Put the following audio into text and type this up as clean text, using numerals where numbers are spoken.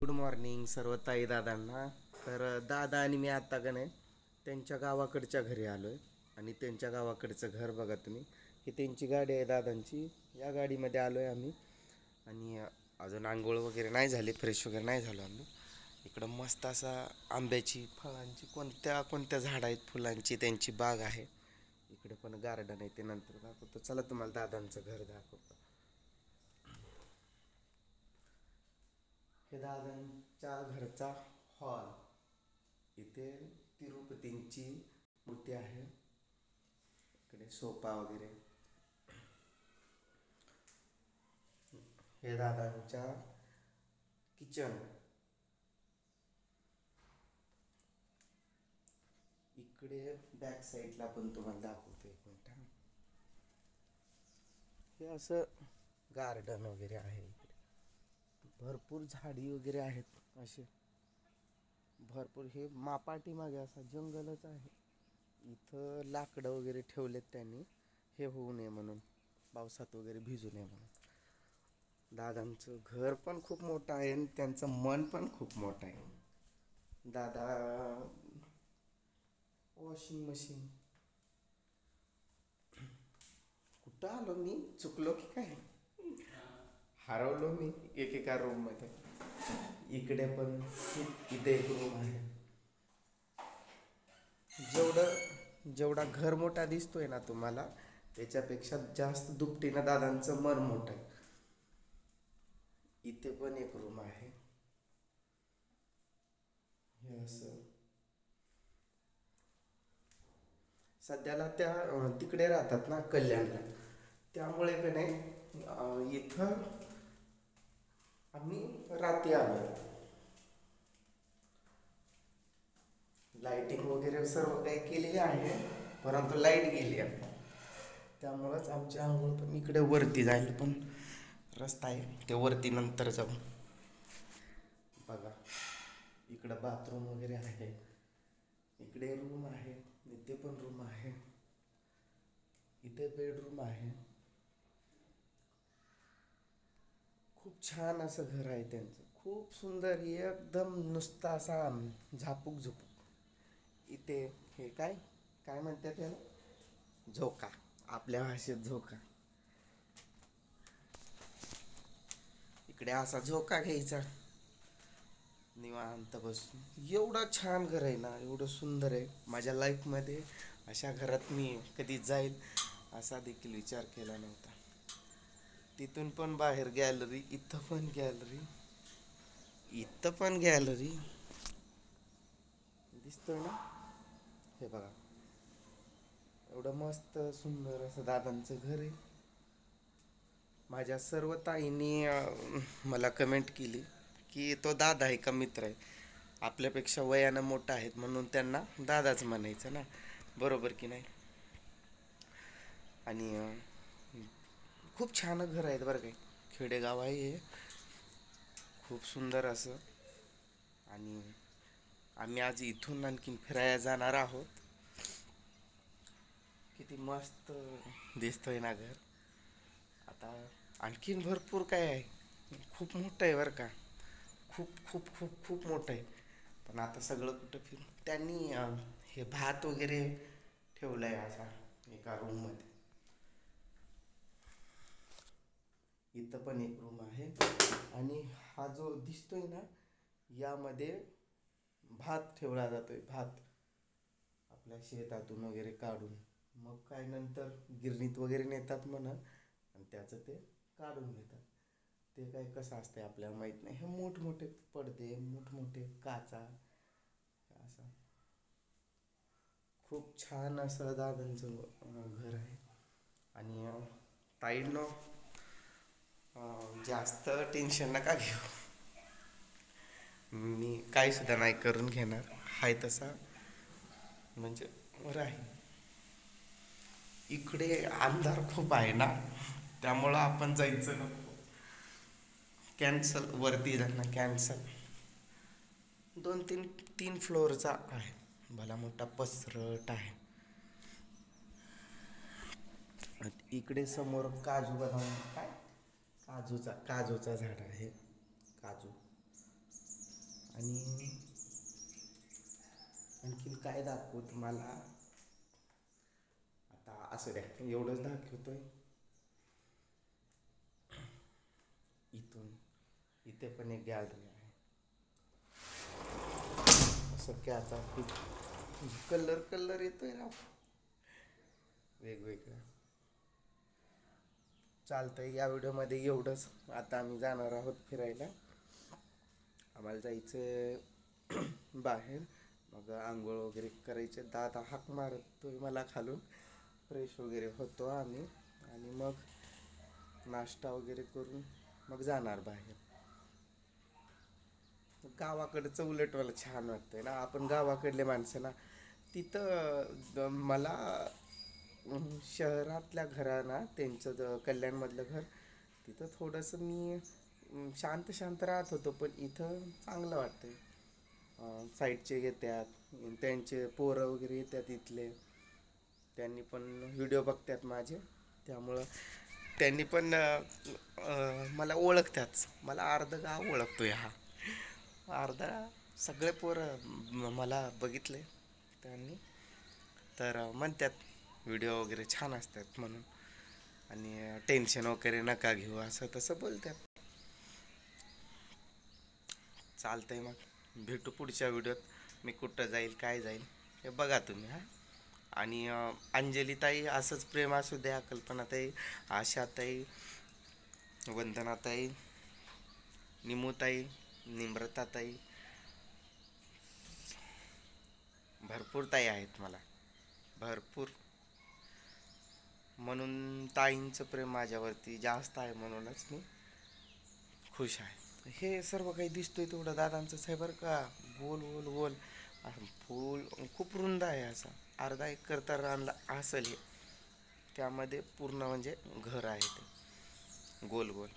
Good morning सर्व ताई दादांना. तर दादा आणि मी आता का नाही त्यांच्या गावाकडच्या घरी आलो आहे. आणि त्यांच्या गावाकडचं घर बघा तुम्ही. ही त्यांची गाडी आहे दादांची. या गाडीमध्ये आलो आहे आम्ही. आणि अजून आंघोळ वगैरे नाही झाली, फ्रेश वगैरे नाही झालो आम्ही. इकडं मस्त असा आंब्याची फळांची कोणत्या कोणत्या झाडं आहेत, फुलांची त्यांची बाग आहे. इकडे पण गार्डन आहे, ते नंतर दाखवतो. चला तुम्हाला दादांचं घर दाखवतो. हे दादांच्या घरचा हॉल. इथे तिरुपतींची मूर्ती आहे. इकडे सोफा वगैरे. हे दादांच्या किचन. इकडे बॅक साईडला पण तुम्हाला दाखवतो एक मिनिट. हे असं गार्डन वगैरे आहे. इकडे भरपूर झाडी वगैरे आहेत असे भरपूर. हे मापाटी मागे असा जंगलच आहे. इथं लाकडं वगैरे ठेवलेत त्यांनी, हे होऊ नये म्हणून, पावसात वगैरे भिजू नये म्हणून. दादांचं घर पण खूप मोठं आहे आणि त्यांचं मन पण खूप मोठं आहे. दादा वॉशिंग मशीन. कुठं आलो मी, चुकलो की काय, हरवलो मी एकेका रूम मध्ये. इकडे पण इथे एक रूम आहे. जेवढा घर मोठा दिसतोय ना तुम्हाला, त्याच्यापेक्षा जास्त दुपटीनं दादांचं मन मोठं आहे. इथे पण एक रूम आहे. हे असं सध्याला त्या तिकडे राहतात ना कल्याणला, त्यामुळे का नाही इथं आम्ही रात्री आलो. लाईटिंग वगैरे सर्व काही केलेली आहे, परंतु लाईट गेली आहे. त्यामुळंच आमची आंघोळ पण इकडे वरती जाईल, पण रस्ता आहे ते वरती नंतर जाऊ. बघा इकडं बाथरूम वगैरे आहे. इकडे रूम आहे, इथे पण रूम आहे, इथे बेडरूम आहे. खूप छान असं घर आहे त्यांचं, खूप सुंदर, एकदम नुसता असा झापूक झुपूक. इथे हे काय काय म्हणतात त्याला, झोका, आपल्या भाषेत झोका. इकडे असा झोका घ्यायचा, निवांत बसून. एवढं छान घर आहे ना, एवढं सुंदर आहे. माझ्या लाईफमध्ये अशा घरात मी कधी जाईल असा देखील विचार केला नव्हता. तिथून पण बाहेर गॅलरी, इथं पण गॅलरी, इथं पण गॅलरी दिसतोय ना. हे बघा एवढं मस्त सुंदर असं दादांचं घर आहे. माझ्या सर्व ताईंनी मला कमेंट केली की तो दादा आहे का मित्र आहे. आपल्यापेक्षा वयानं मोठा आहेत म्हणून त्यांना दादाच म्हणायचं ना, बरोबर की नाही. आणि खूप छान घर आहेत बरं काही. खेडेगाव आहे हे, खूप सुंदर असं. आणि आम्ही आज इथून आणखीन फिरायला जाणार आहोत. किती मस्त दिसतोय ना घर. आता आणखीन भरपूर काय आहे, खूप मोठं आहे बरं का, खूप खूप खूप खूप मोठं आहे. पण आता सगळं कुठं फिरून त्यांनी हे भात वगैरे ठेवलं आहे असा एका रूममध्ये. इथं पण एक रूम आहे. आणि हा जो दिसतोय ना, यामध्ये भात ठेवला जातोय. भात आपल्या शेतातून वगैरे काढून, मग काय नंतर गिरणीत वगैरे नेतात म्हणा, आणि त्याचं ते काढून घेतात. ते काय कसं असतंय आपल्याला माहीत नाही. हे मोठमोठे पडदे, मोठमोठे काचा, असं खूप छान असं दादांचं घर आहे. आणि ताईंनो जास्त टेन्शन नका घेऊ, मी काही सुद्धा नाही करून घेणार. हाय तसा म्हणजे राहील. इकडे अंधार खूप आहे ना, त्यामुळं आपण जायचं नको, कॅन्सल. वरती जाणं कॅन्सल. 2-3 फ्लोअरचा आहे, भला मोठा पसरट आहे. इकडे समोर काजू बनवून, काय काजूचा झाड आहे, काजू. आणि आणखीन काय दाखवू तुम्हाला, आता असं द्या एवढंच दाखवतोय. इथून इथे पण एक गॅलरी आहे. असं की आता कलर कलर येतोय ना वेगवेगळं. चालतंय, या व्हिडिओमध्ये एवढंच. आता आम्ही जाणार आहोत फिरायला. आम्हाला जायचं बाहेर. मग आंघोळ वगैरे करायचे. दादा हाक मारतोय मला खालून. फ्रेश वगैरे होतो आम्ही आणि मग नाश्ता वगैरे करून मग जाणार बाहेर. गावाकडचं उलट मला छान वाटतंय ना. आपण गावाकडले माणसं ना. तिथं मला शहरातल्या घराना त्यांचं कल्याणमधलं घर, तिथं थोडंसं मी शांत शांत राहत होतो. पण इथं चांगलं वाटतंय. साईडचे येतात, त्यांचे पोरं वगैरे येतात इथले. त्यांनी पण व्हिडिओ बघतात माझे, त्यामुळं त्यांनी पण मला ओळखतात. मला अर्धं गाव ओळखतो हा. अर्धा सगळे पोरं मला बघितले त्यांनी, तर म्हणतात व्हिडिओ वगैरे छान असतात म्हणून. आणि टेन्शन वगैरे नका घेऊ असं तसं बोलतात. चालतंय, मग भेटू पुढच्या व्हिडिओत. मी कुठं जाईल काय जाईल हे बघा तुम्ही. हां, आणि अंजलीताई असंच प्रेम असू द्या, कल्पनाताई, आशाताई, वंदनाताई, निमूताई, निम्रताताई, भरपूर ताई आहेत मला, भरपूर. म्हणून ताईंचं प्रेम माझ्यावरती जास्त आहे, म्हणूनच मी खुश आहे. हे सर्व काही दिसतोय तेवढं दादांचंच आहे बरं का. गोल गोल गोल फूल खूप रुंद आहे. असा अर्धा एकर तर रानला असेल हे. त्यामध्ये पूर्ण म्हणजे घर आहे ते गोल गोल.